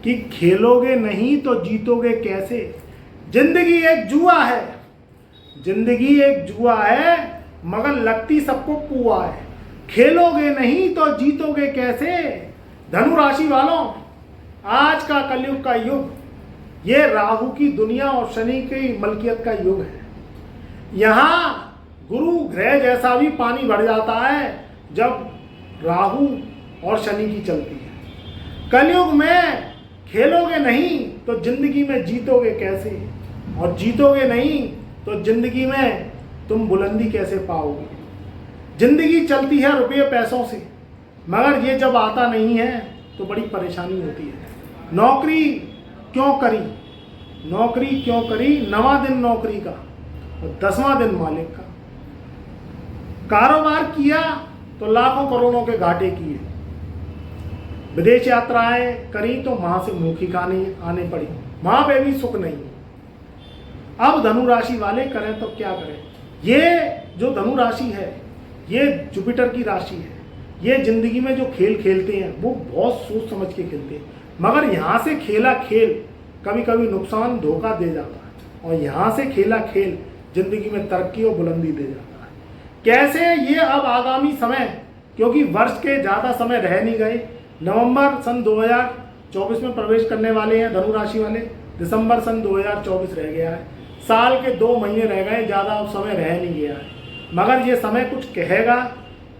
कि खेलोगे नहीं तो जीतोगे कैसे। जिंदगी एक जुआ है, जिंदगी एक जुआ है, मगर लगती सबको पुआ है। खेलोगे नहीं तो जीतोगे कैसे। धनु राशि वालों, आज का कलयुग का युग ये राहु की दुनिया और शनि की मलकियत का युग है। यहाँ गुरु ग्रह जैसा भी पानी भर जाता है जब राहु और शनि की चलती है। कलयुग में खेलोगे नहीं तो जिंदगी में जीतोगे कैसे, और जीतोगे नहीं तो जिंदगी में तुम बुलंदी कैसे पाओगे। जिंदगी चलती है रुपये पैसों से, मगर ये जब आता नहीं है तो बड़ी परेशानी होती है। नौकरी क्यों करी, नौकरी क्यों करी, 9वां दिन नौकरी का और 10वां दिन मालिक का। कारोबार किया तो लाखों करोड़ों के घाटे किए। विदेश यात्राएं करी तो वहां से मुंह की खाने आने पड़ी, वहां पे भी सुख नहीं। अब धनु राशि वाले करें तो क्या करें। ये जो धनु राशि है ये जुपिटर की राशि है। ये जिंदगी में जो खेल खेलते हैं वो बहुत सोच समझ के खेलते हैं, मगर यहाँ से खेला खेल कभी कभी नुकसान धोखा दे जाता है, और यहाँ से खेला खेल जिंदगी में तरक्की और बुलंदी दे जाता है। कैसे, ये अब आगामी समय, क्योंकि वर्ष के ज़्यादा समय रह नहीं गए। नवंबर सन 2024 में प्रवेश करने वाले हैं धनु राशि वाले, दिसंबर सन 2024 रह गया है, साल के 2 महीने रह गए, ज़्यादा अब समय रह नहीं गया है। मगर ये समय कुछ कहेगा,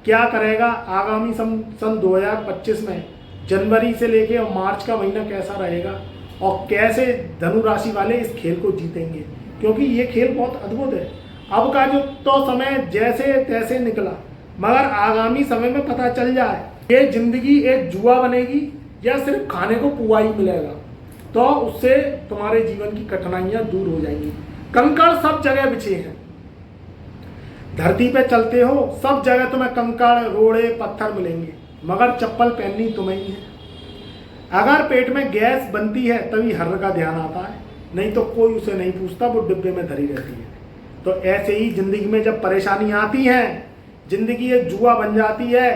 क्या करेगा आगामी सन 2025 में, जनवरी से लेके और मार्च का महीना कैसा रहेगा, और कैसे धनु राशि वाले इस खेल को जीतेंगे, क्योंकि ये खेल बहुत अद्भुत है। अब का जो तो समय जैसे तैसे निकला, मगर आगामी समय में पता चल जाए ये जिंदगी एक जुआ बनेगी या सिर्फ खाने को पुआ ही मिलेगा, तो उससे तुम्हारे जीवन की कठिनाइयां दूर हो जाएंगी। कंकड़ सब जगह बिछे हैं, धरती पे चलते हो सब जगह तुम्हें कंकड़ रोड़े पत्थर मिलेंगे, मगर चप्पल पहननी तुम्हें ही है। अगर पेट में गैस बनती है तभी हर्र का ध्यान आता है, नहीं तो कोई उसे नहीं पूछता, वो डिब्बे में धरी रहती है। तो ऐसे ही जिंदगी में जब परेशानी आती है, जिंदगी एक जुआ बन जाती है,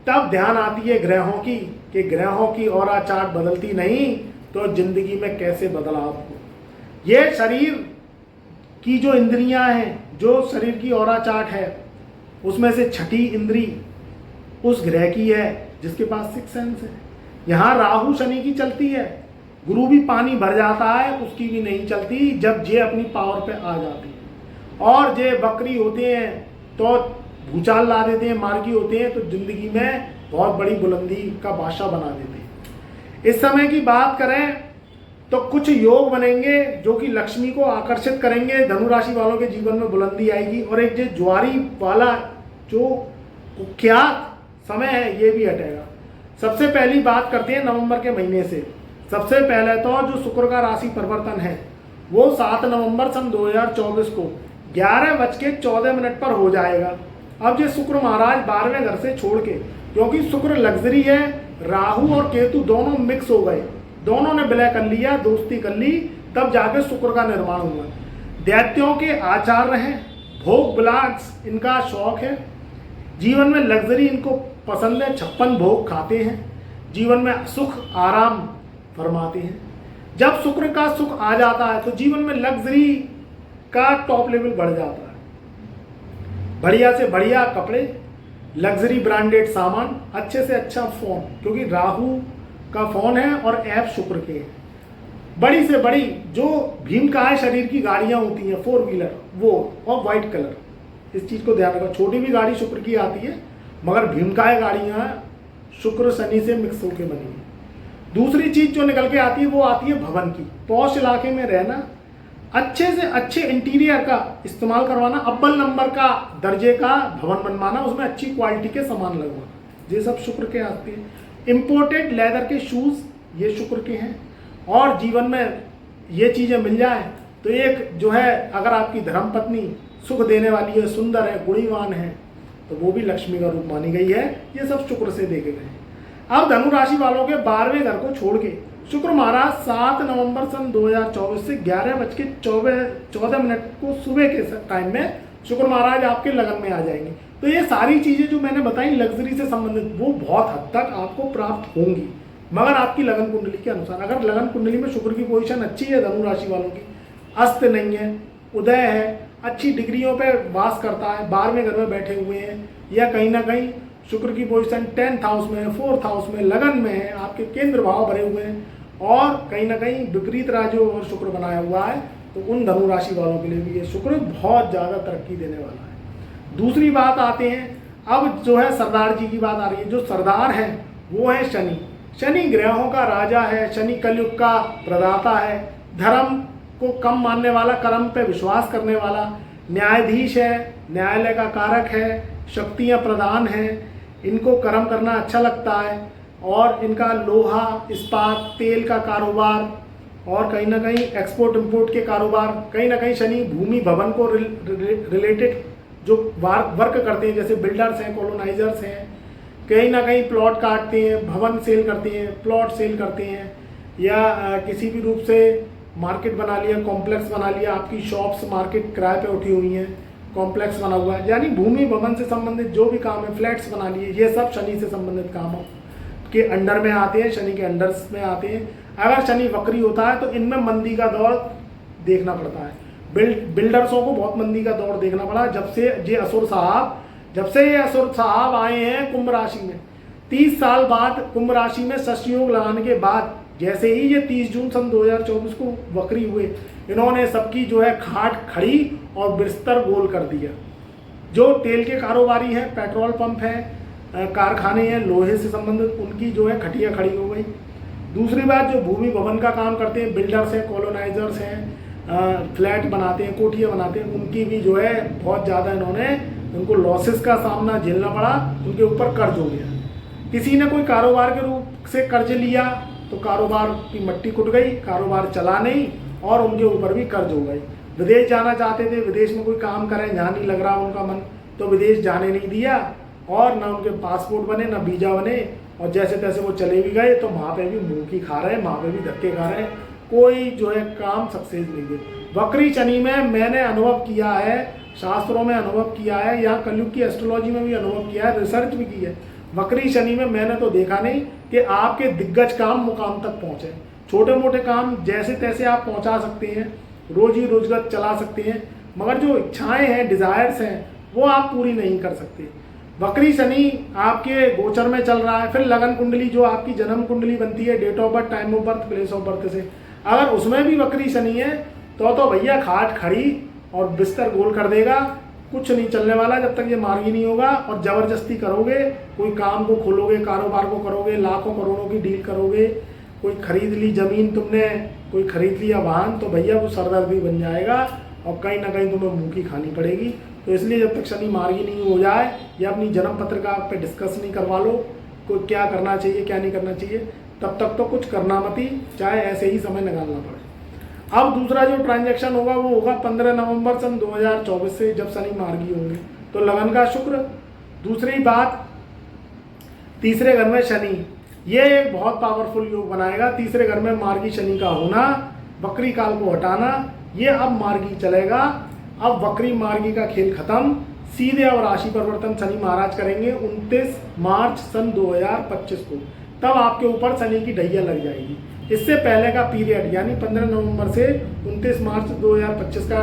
तब ध्यान आती है ग्रहों की, कि ग्रहों की औरा चाट बदलती नहीं तो जिंदगी में कैसे बदलाव हो। ये शरीर की जो इंद्रियां हैं, जो शरीर की औरा चाट है, उसमें से छठी इंद्री उस ग्रह की है जिसके पास 6 सेंस है। यहाँ राहु शनि की चलती है, गुरु भी पानी भर जाता है, उसकी भी नहीं चलती जब जे अपनी पावर पे आ जाती है। और जे बकरी होते हैं तो भूचाल ला देते हैं, मार्गी होते हैं तो जिंदगी में बहुत बड़ी बुलंदी का बादशाह बना देते हैं। इस समय की बात करें तो कुछ योग बनेंगे जो कि लक्ष्मी को आकर्षित करेंगे, धनु राशि वालों के जीवन में बुलंदी आएगी, और एक जो ज्वारी वाला जो कुख्यात समय है ये भी हटेगा। सबसे पहली बात करते हैं नवंबर के महीने से। सबसे पहले तो जो शुक्र का राशि परिवर्तन है वो 7 नवंबर सन 2024 को 11:14 पर हो जाएगा। अब ये शुक्र महाराज 12वें घर से छोड़ के, क्योंकि शुक्र लग्जरी है, राहु और केतु दोनों मिक्स हो गए, दोनों ने विलय कर लिया, दोस्ती कर ली, तब जाके शुक्र का निर्माण हुआ। दैत्यों के आचार्य हैं, भोग विलास इनका शौक है, जीवन में लग्जरी इनको पसंद है, 56 भोग खाते हैं, जीवन में सुख आराम फरमाते हैं। जब शुक्र का सुख आ जाता है तो जीवन में लग्जरी का टॉप लेवल बढ़ जाता है। बढ़िया से बढ़िया कपड़े, लग्जरी ब्रांडेड सामान, अच्छे से अच्छा फोन, क्योंकि राहु का फोन है और ऐप शुक्र के हैं। बड़ी से बड़ी जो भीमकाय शरीर की गाड़ियां होती हैं 4 व्हीलर, वो और वाइट कलर, इस चीज को ध्यान रखो। छोटी भी गाड़ी शुक्र की आती है, मगर भीमकाय गाड़ियां शुक्र शनि से मिक्स होकर बनी है। दूसरी चीज जो निकल के आती है वो आती है भवन की। पॉश इलाके में रहना, अच्छे से अच्छे इंटीरियर का इस्तेमाल करवाना, अव्वल नंबर का दर्जे का भवन बनवाना, उसमें अच्छी क्वालिटी के सामान लगवाना, ये सब शुक्र के आते हैं। इंपोर्टेड लेदर के शूज ये शुक्र के हैं। और जीवन में ये चीजें मिल जाए तो एक जो है, अगर आपकी धर्मपत्नी सुख देने वाली है, सुंदर है, गुणीवान है, तो वो भी लक्ष्मी का रूप मानी गई है। ये सब शुक्र से देखे गए। अब धनु राशि वालों के 12वें घर को छोड़ के शुक्र महाराज 7 नवंबर सन 2024 से 11:14 को सुबह के टाइम में शुक्र महाराज आपके लगन में आ जाएंगे। तो ये सारी चीजें जो मैंने बताई लग्जरी से संबंधित, वो बहुत हद तक आपको प्राप्त होंगी, मगर आपकी लगन कुंडली के अनुसार, अगर लगन कुंडली में शुक्र की पोजीशन अच्छी है धनु राशि वालों की, अस्त नहीं है, उदय है, अच्छी डिग्रियों पे वास करता है, 12वें घर में बैठे हुए हैं, या कहीं ना कहीं शुक्र की पोजीशन 10th हाउस में है, 4th हाउस में, लगन में है, आपके केंद्र भाव भरे हुए हैं, और कहीं ना कहीं विपरीत राजयोग और शुक्र बनाया हुआ है, तो उन धनु राशि वालों के लिए भी ये शुक्र बहुत ज़्यादा तरक्की देने वाला है। दूसरी बात आते हैं, अब जो है सरदार जी की बात आ रही है। जो सरदार है वो है शनि। शनि ग्रहों का राजा है, शनि कलयुग का प्रदाता है, धर्म को कम मानने वाला, कर्म पे विश्वास करने वाला, न्यायाधीश है, न्यायालय का कारक है, शक्तियाँ प्रदान हैं, इनको कर्म करना अच्छा लगता है, और इनका लोहा, इस्पात, तेल का कारोबार, और कहीं ना कहीं एक्सपोर्ट इंपोर्ट के कारोबार, कहीं ना कहीं शनि भूमि भवन को रिलेटेड जो वर्क करते हैं, जैसे बिल्डर्स हैं, कॉलोनाइजर्स हैं, कहीं ना कहीं प्लॉट काटते हैं, भवन सेल करते हैं, प्लॉट सेल करते हैं, या किसी भी रूप से मार्केट बना लिया, कॉम्प्लेक्स बना लिया, आपकी शॉप्स मार्केट किराए पे उठी हुई हैं, कॉम्प्लेक्स बना हुआ है, यानी भूमि भवन से संबंधित जो भी काम है, फ्लैट्स बना लिए, ये सब शनि से संबंधित काम के अंडर में आते हैं, शनि के अंडर्स में आते हैं। अगर शनि वक्री होता है तो इनमें मंदी का दौर देखना पड़ता है। बिल्डर्सों को बहुत मंदी का दौर देखना पड़ा जब से ये असुर साहब आए हैं कुंभ राशि में। 30 साल बाद कुंभ राशि में षष्योग लगाने के बाद जैसे ही ये 30 जून सन 2024 को वक्री हुए, इन्होंने सबकी जो है खाट खड़ी और बिस्तर गोल कर दिया। जो तेल के कारोबारी हैं, पेट्रोल पंप हैं, कारखाने हैं, लोहे से संबंधित, उनकी जो है खटिया खड़ी हो गई। दूसरी बात, जो भूमि भवन का काम करते हैं, बिल्डर्स हैं, कॉलोनाइजर्स हैं, फ्लैट बनाते हैं, कोठियाँ बनाते हैं, उनकी भी जो है बहुत ज़्यादा उनको लॉसेस का सामना झेलना पड़ा, उनके ऊपर कर्ज हो गया। किसी ने कोई कारोबार के रूप से कर्ज लिया तो कारोबार की मट्टी कुट गई, कारोबार चला नहीं, और उनके ऊपर भी कर्ज हो गई। विदेश जाना चाहते थे, विदेश में कोई काम करें, जहाँ नहीं लग रहा उनका मन, तो विदेश जाने नहीं दिया, और ना उनके पासपोर्ट बने, ना वीज़ा बने, और जैसे तैसे वो चले भी गए तो वहाँ पे भी मुँह की खा रहे हैं, वहाँ पे भी धक्के खा रहे हैं, कोई जो है काम सक्सेस नहीं दे। वक्री शनि में मैंने अनुभव किया है, शास्त्रों में अनुभव किया है, यहाँ कलयुग की एस्ट्रोलॉजी में भी अनुभव किया है, रिसर्च भी की है। वक्री शनि में मैंने तो देखा नहीं कि आपके दिग्गज काम मुकाम तक पहुँचे। छोटे मोटे काम जैसे तैसे आप पहुँचा सकते हैं, रोजी रोजगार चला सकते हैं, मगर जो इच्छाएं हैं, डिज़ायर्स हैं, वो आप पूरी नहीं कर सकते। वक्री शनि आपके गोचर में चल रहा है। फिर लगन कुंडली जो आपकी जन्म कुंडली बनती है, date of birth, time of birth, place of birth से, अगर उसमें भी वक्री शनि है तो भैया खाट खड़ी और बिस्तर गोल कर देगा। कुछ नहीं चलने वाला जब तक ये मार्गी नहीं होगा, और ज़बरदस्ती करोगे, कोई काम को खोलोगे, कारोबार को करोगे, लाखों करोड़ों की डील करोगे, कोई खरीद ली ज़मीन तुमने, कोई खरीद लिया वाहन, तो भैया वो सरदर्दी बन जाएगा और कहीं ना कहीं तुम्हें मुँह की खानी पड़ेगी। तो इसलिए जब तक शनि मार्गी नहीं हो जाए, या अपनी जन्म पत्रिका पे डिस्कस नहीं करवा लो कोई क्या करना चाहिए क्या नहीं करना चाहिए, तब तक तो कुछ करना मत ही, चाहे ऐसे ही समय निकालना पड़े। अब दूसरा जो ट्रांजैक्शन होगा वो होगा 15 नवंबर सन 2024 से, जब शनि मार्गी होंगे तो लगन का शुक्र। दूसरी बात, तीसरे घर में शनि, ये एक बहुत पावरफुल योग बनाएगा। तीसरे घर में मार्गी शनि का होना, वक्री काल को हटाना, ये अब मार्गी चलेगा। अब वक्री मार्गी का खेल खत्म, सीधे अब राशि परिवर्तन शनि महाराज करेंगे 29 मार्च सन 2025 को। तब आपके ऊपर शनि की ढैया लग जाएगी। इससे पहले का पीरियड यानी 15 नवंबर से 29 मार्च 2025 का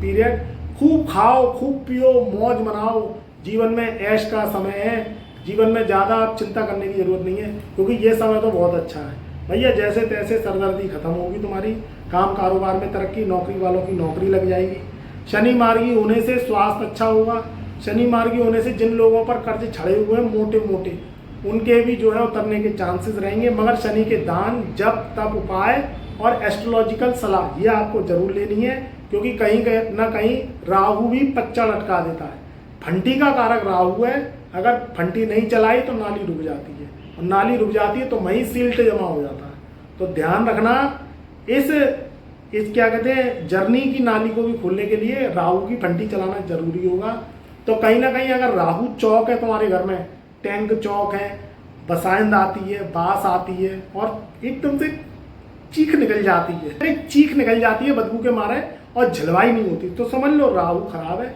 पीरियड, खूब खाओ, खूब पियो, मौज मनाओ, जीवन में ऐश का समय है। जीवन में ज़्यादा आप चिंता करने की ज़रूरत नहीं है, क्योंकि ये समय तो बहुत अच्छा है भैया। जैसे तैसे सरदर्दी खत्म होगी तुम्हारी, काम कारोबार में तरक्की, नौकरी वालों की नौकरी लग जाएगी। शनि मार्गी होने से स्वास्थ्य अच्छा होगा। शनि मार्गी होने से जिन लोगों पर कर्ज छड़े हुए हैं मोटे मोटे, उनके भी जो है उतरने के चांसेस रहेंगे। मगर शनि के दान, जप, तप, उपाय और एस्ट्रोलॉजिकल सलाह ये आपको जरूर लेनी है, क्योंकि कहीं ना कहीं राहु भी पच्चा लटका देता है। फंटी का कारक राहु है, अगर फंटी नहीं चलाई तो नाली रुक जाती है, और नाली रुक जाती है तो वहीं सील्ट जमा हो जाता है। तो ध्यान रखना, इस क्या कहते हैं, जर्नी की नाली को भी खोलने के लिए राहु की फंटी चलाना जरूरी होगा। तो कहीं ना कहीं अगर राहु चौक है तुम्हारे घर में, टैंक चौक है, बसाइंद आती है, बास आती है, और एकदम से चीख निकल जाती है बदबू के मारे, और झलवाई नहीं होती, तो समझ लो राहु खराब है।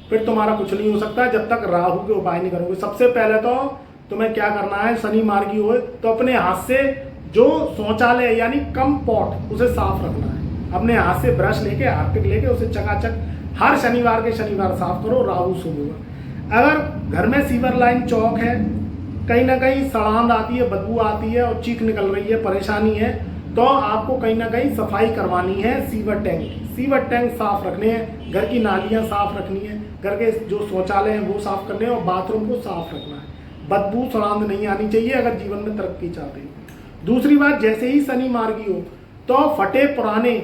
फिर तुम्हारा कुछ नहीं हो सकता जब तक राहु के उपाय नहीं करोगे। सबसे पहले तो तुम्हें क्या करना है, शनि मार्गी हो तो अपने हाथ से जो शौचालय यानी कम पॉट उसे साफ रखना है। अपने हाथ से ब्रश लेके हार्पिक लेके उसे चकाचक हर शनिवार के शनिवार साफ करो, राहु शुभ होगा। अगर घर में सीवर लाइन चौक है, कहीं ना कहीं सड़ांध आती है, बदबू आती है और चीख निकल रही है, परेशानी है, तो आपको कहीं ना कहीं सफाई करवानी है। सीवर टैंक साफ रखने हैं, घर की नालियाँ साफ रखनी है, घर के जो शौचालय हैं वो साफ करने हैं और बाथरूम को साफ रखना है। बदबू सड़ांध नहीं आनी चाहिए अगर जीवन में तरक्की चाहते हैं। दूसरी बात, जैसे ही शनि मार्गी हो तो फटे पुराने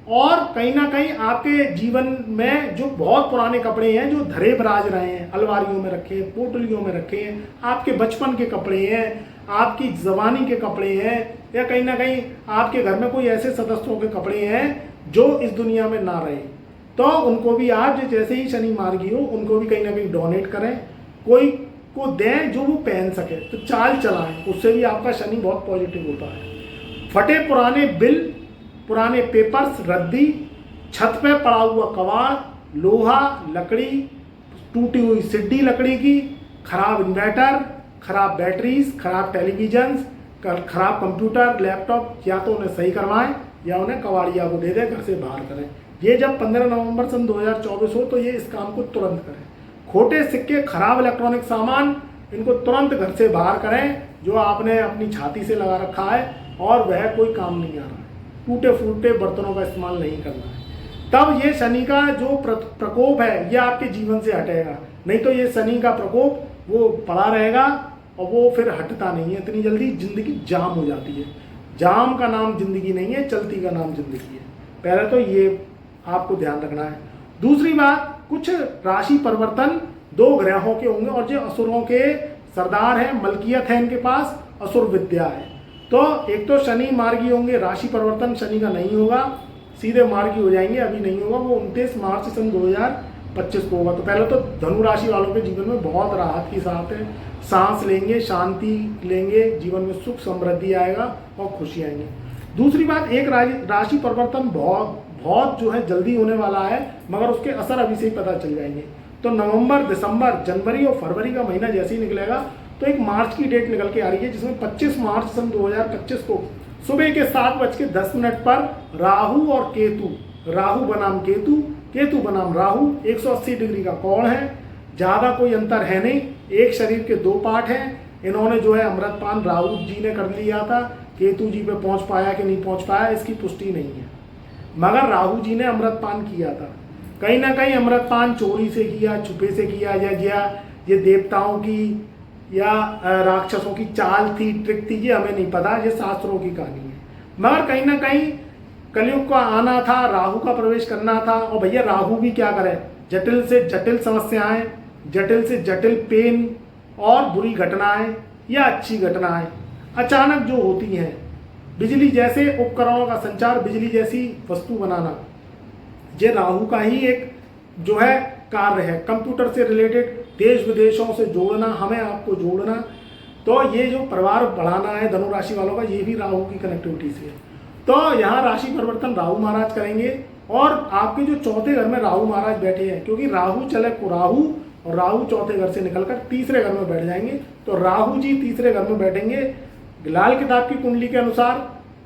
और कहीं ना कहीं आपके जीवन में जो बहुत पुराने कपड़े हैं जो धरे बराज रहे हैं, अलमारियों में रखे हैं, पोटलियों में रखे हैं, आपके बचपन के कपड़े हैं, आपकी जवानी के कपड़े हैं, या कहीं ना कहीं आपके घर में कोई ऐसे सदस्यों के कपड़े हैं जो इस दुनिया में ना रहे, तो उनको भी आप जैसे ही शनि मार्गी हो उनको भी कहीं ना कहीं डोनेट करें, कोई को दें जो वो पहन सके, तो चाल चलाएं, उससे भी आपका शनि बहुत पॉजिटिव होता है। फटे पुराने बिल, पुराने पेपर्स, रद्दी, छत पे पड़ा हुआ कबाड़, लोहा, लकड़ी, टूटी हुई सिड्डी लकड़ी की, खराब इन्वर्टर, खराब बैटरीज, खराब टेलीविजन, खराब कंप्यूटर, लैपटॉप, या तो उन्हें सही करवाएं या उन्हें कबाड़िया को दे दें, घर से बाहर करें। ये जब 15 नवंबर सन 2024 हो तो ये इस काम को तुरंत करें। खोटे सिक्के, खराब इलेक्ट्रॉनिक सामान, इनको तुरंत घर से बाहर करें जो आपने अपनी छाती से लगा रखा है और वह कोई काम नहीं आ रहा है। टूटे फूटे बर्तनों का इस्तेमाल नहीं करना है। तब ये शनि का जो प्रकोप है ये आपके जीवन से हटेगा, नहीं तो ये शनि का प्रकोप वो पड़ा रहेगा और वो फिर हटता नहीं है इतनी जल्दी, जिंदगी जाम हो जाती है। जाम का नाम जिंदगी नहीं है, चलती का नाम जिंदगी है। पहले तो ये आपको ध्यान रखना है। दूसरी बात, कुछ राशि परिवर्तन 2 ग्रहों के होंगे और जो असुरों के सरदार हैं, मलकियत है इनके पास, असुर विद्या है। तो एक तो शनि मार्गी होंगे, राशि परिवर्तन शनि का नहीं होगा, सीधे मार्गी हो जाएंगे, अभी नहीं होगा, वो 29 मार्च सन 2025 को होगा। तो पहले तो धनु राशि वालों के जीवन में बहुत राहत की साथ है, सांस लेंगे, शांति लेंगे, जीवन में सुख समृद्धि आएगा और खुशी आएंगी। दूसरी बात, एक राशि परिवर्तन बहुत जो है जल्दी होने वाला है, मगर उसके असर अभी से ही पता चल जाएंगे। तो नवंबर, दिसंबर, जनवरी और फरवरी का महीना जैसे ही निकलेगा तो एक मार्च की डेट निकल के आ रही है जिसमें 25 मार्च सन 2025 को सुबह के 7:10 पर राहु और केतु, राहु बनाम केतु, केतु बनाम राहु, 180 डिग्री का कोण है, ज़्यादा कोई अंतर है नहीं, एक शरीर के 2 पार्ट हैं। इन्होंने जो है अमृतपान राहु जी ने कर लिया था, केतु जी पे पहुंच पाया कि नहीं पहुंच पाया इसकी पुष्टि नहीं है, मगर राहु जी ने अमृतपान किया था। कहीं ना कहीं अमृतपान चोरी से किया, छुपे से किया, या ये देवताओं की या राक्षसों की चाल थी, ट्रिक थी, ये हमें नहीं पता, ये शास्त्रों की कहानी है। मगर कहीं ना कहीं कलयुग का आना था, राहु का प्रवेश करना था, और भैया राहु भी क्या करे, जटिल से जटिल समस्याएं, जटिल से जटिल पेन और बुरी घटनाएं या अच्छी घटनाएं अचानक जो होती हैं, बिजली जैसे उपकरणों का संचार, बिजली जैसी वस्तु बनाना, ये राहु का ही एक जो है कार्य है। कंप्यूटर से रिलेटेड, देश विदेशों से जोड़ना, हमें आपको जोड़ना, तो ये जो परिवार बढ़ाना है धनु राशि वालों का, ये भी राहु की कनेक्टिविटी से है। तो यहाँ राशि परिवर्तन राहु महाराज करेंगे और आपके जो चौथे घर में राहु महाराज बैठे हैं, क्योंकि राहु चले राहु और राहु चौथे घर से निकलकर तीसरे घर में बैठ जाएंगे, तो राहु जी तीसरे घर में बैठेंगे। लाल किताब की कुंडली के अनुसार,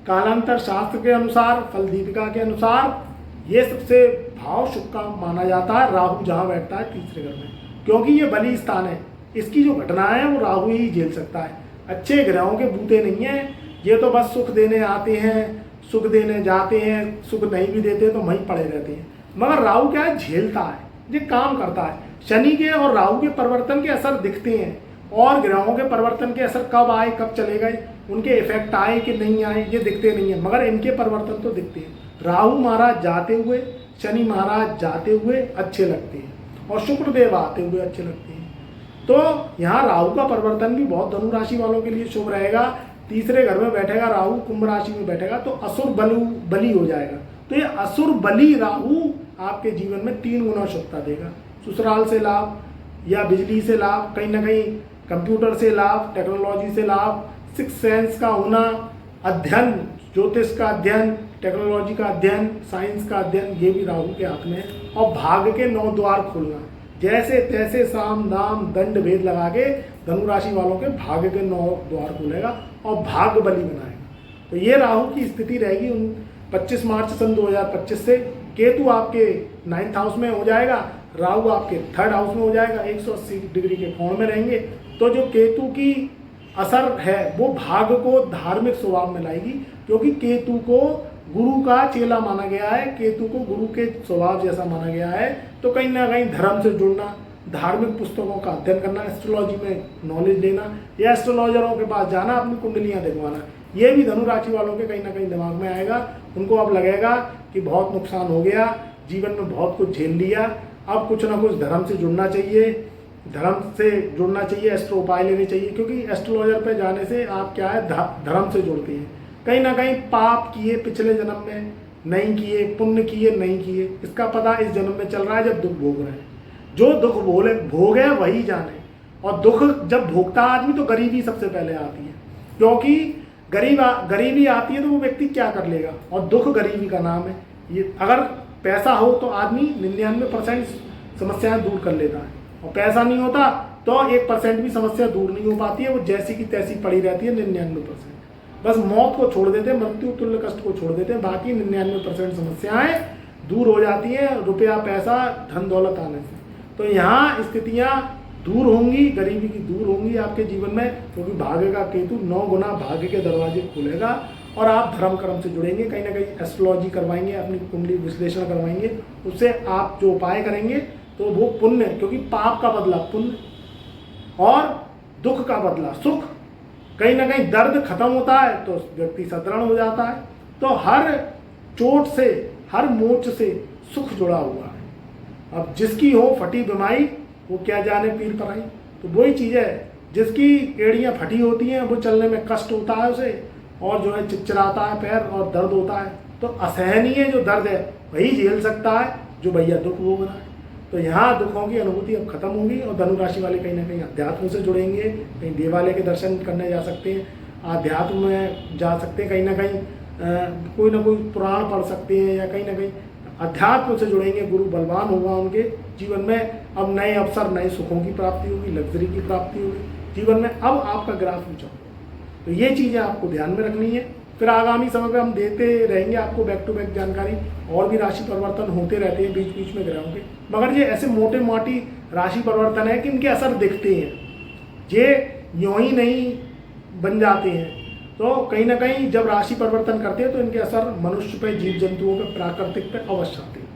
कालांतर शास्त्र के अनुसार, फल दीपिका के अनुसार ये सबसे भाव शुभ का माना जाता है राहु जहाँ बैठता है तीसरे घर में, क्योंकि ये बली स्थान है, इसकी जो घटनाएं हैं वो राहु ही झेल सकता है। अच्छे ग्रहों के बूते नहीं हैं, ये तो बस सुख देने आते हैं, सुख देने जाते हैं, सुख नहीं भी देते तो वहीं पड़े रहते हैं। मगर राहु क्या है, झेलता है, ये काम करता है। शनि के और राहु के परिवर्तन के असर दिखते हैं, और ग्रहों के परिवर्तन के असर कब आए कब चले गए, उनके इफेक्ट आए कि नहीं आए ये दिखते नहीं है, मगर इनके परिवर्तन तो दिखते हैं। राहु महाराज जाते हुए, शनि महाराज जाते हुए अच्छे लगते हैं, और शुक्रदेव आते हुए अच्छे लगते हैं। तो यहाँ राहु का परिवर्तन भी बहुत धनु राशि वालों के लिए शुभ रहेगा। तीसरे घर में बैठेगा राहु, कुंभ राशि में बैठेगा, तो असुर बली हो जाएगा। तो ये असुर बली राहु आपके जीवन में 3 गुना शुभता देगा। ससुराल से लाभ या बिजली से लाभ, कहीं ना कहीं कंप्यूटर से लाभ, टेक्नोलॉजी से लाभ, 6 सेंस का होना, अध्ययन, ज्योतिष का अध्ययन, टेक्नोलॉजी का अध्ययन, साइंस का अध्ययन, ये भी राहु के हाथ में है। और भाग्य के 9 द्वार खोलना, जैसे तैसे साम दाम दंड भेद लगा के धनु राशि वालों के भाग्य के 9 द्वार खोलेगा और भाग्य बली बनाएगा। तो ये राहु की स्थिति रहेगी 25 मार्च सन 2025 से। केतु आपके 9th हाउस में हो जाएगा, राहु आपके 3rd हाउस में हो जाएगा, 180 डिग्री के कोण में रहेंगे। तो जो केतु की असर है वो भाग को धार्मिक स्वभाव में लाएगी, क्योंकि केतु को गुरु का चेला माना गया है, केतु को गुरु के स्वभाव जैसा माना गया है। तो कहीं ना कहीं धर्म से जुड़ना, धार्मिक पुस्तकों का अध्ययन करना, एस्ट्रोलॉजी में नॉलेज लेना या एस्ट्रोलॉजरों के पास जाना, अपनी कुंडलियां दिखवाना, ये भी धनु राशि वालों के कहीं ना कहीं दिमाग में आएगा। उनको अब लगेगा कि बहुत नुकसान हो गया, जीवन में बहुत कुछ झेल लिया, अब कुछ ना कुछ धर्म से जुड़ना चाहिए, धर्म से जुड़ना चाहिए, एस्ट्रो उपाय लेने चाहिए। क्योंकि एस्ट्रोलॉजर पे जाने से आप क्या है, धर्म से जुड़ते हैं। कहीं ना कहीं पाप किए पिछले जन्म में नहीं किए, पुण्य किए नहीं किए, इसका पता इस जन्म में चल रहा है जब दुख भोग रहे हैं। जो दुख भोग है वही जाने। और दुख जब भोगता आदमी तो गरीबी सबसे पहले आती है, क्योंकि गरीबी आती है तो वो व्यक्ति क्या कर लेगा, और दुख गरीबी का नाम है। ये अगर पैसा हो तो आदमी 99% समस्याएं दूर कर लेता है, और पैसा नहीं होता तो 1% भी समस्या दूर नहीं हो पाती है, वो जैसी की तैसी पड़ी रहती है 99%। बस मौत को छोड़ देते हैं, मृत्यु तुल्य कष्ट को छोड़ देते हैं, बाकी 99% समस्याएं दूर हो जाती हैं रुपया पैसा धन दौलत आने से। तो यहाँ स्थितियाँ दूर होंगी, गरीबी की दूर होंगी आपके जीवन में, क्योंकि भाग्य का केतु 9 गुना भाग्य के दरवाजे खोलेगा और आप धर्म कर्म से जुड़ेंगे। कहीं ना कहीं एस्ट्रोलॉजी करवाएंगे, अपनी कुंडली विश्लेषण करवाएंगे, उससे आप जो उपाय करेंगे तो वो पुण्य, क्योंकि पाप का बदला पुण्य और दुख का बदला सुख। कहीं ना कहीं दर्द खत्म होता है तो व्यक्ति सदृढ़ हो जाता है। तो हर चोट से, हर मोच से सुख जुड़ा हुआ है। अब जिसकी हो फटी बीमारी वो क्या जाने पीर पर आई। तो वही चीज़ है, जिसकी एड़ियाँ फटी होती हैं वो चलने में कष्ट होता है उसे, और जो है चिचराता है पैर और दर्द होता है। तो असहनीय जो दर्द है वही झेल सकता है जो भैया दुख भोग रहा है। तो यहाँ दुखों की अनुभूति अब खत्म होगी और धनु राशि वाले कहीं ना कहीं अध्यात्म से जुड़ेंगे, कहीं देवालय के दर्शन करने जा सकते हैं, आध्यात्म में जा सकते हैं, कहीं ना कहीं कोई ना कोई पुराण पढ़ सकते हैं, या कहीं ना कहीं अध्यात्म से जुड़ेंगे। गुरु बलवान होगा उनके जीवन में, अब नए अवसर, नए सुखों की प्राप्ति होगी, लग्जरी की प्राप्ति होगी जीवन में। अब आपका ग्राफ ऊंचा होगा। तो ये चीज़ें आपको ध्यान में रखनी है। फिर आगामी समय पे हम देते रहेंगे आपको बैक टू बैक जानकारी, और भी राशि परिवर्तन होते रहते हैं बीच बीच में ग्रहों के, मगर ये ऐसे मोटे मोटी राशि परिवर्तन है कि इनके असर दिखते हैं, ये यूँ ही नहीं बन जाते हैं। तो कहीं ना कहीं जब राशि परिवर्तन करते हैं तो इनके असर मनुष्य पे, जीव जंतुओं पे, प्राकृतिक पे अवश्य आते हैं।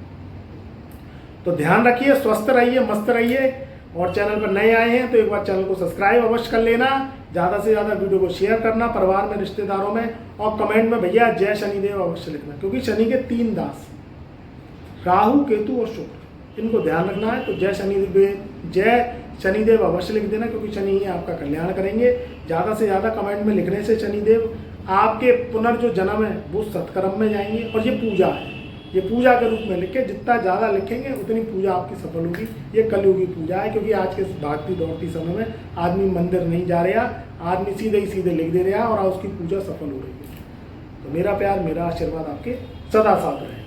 तो ध्यान रखिए, स्वस्थ रहिए, मस्त रहिए। और चैनल पर नए आए हैं तो एक बार चैनल को सब्सक्राइब अवश्य कर लेना, ज़्यादा से ज़्यादा वीडियो को शेयर करना परिवार में, रिश्तेदारों में, और कमेंट में भैया जय शनिदेव अवश्य लिखना, क्योंकि शनि के 3 दास राहु, केतु और शुक्र, इनको ध्यान रखना है। तो जय शनिदेव अवश्य लिख देना, क्योंकि शनि ही आपका कल्याण करेंगे। ज़्यादा से ज़्यादा कमेंट में लिखने से शनिदेव आपके पुनर्जो जन्म है वो सत्कर्म में जाएंगे। और ये पूजा है, ये पूजा के रूप में लिखे, जितना ज़्यादा लिखेंगे उतनी पूजा आपकी सफल होगी। ये कलयुगी पूजा है, क्योंकि आज के भागती दौड़ती समय में आदमी मंदिर नहीं जा रहा, आदमी सीधे ही सीधे लिख दे रहा और उसकी पूजा सफल हो रही है। तो मेरा प्यार, मेरा आशीर्वाद आपके सदा साथ रहे।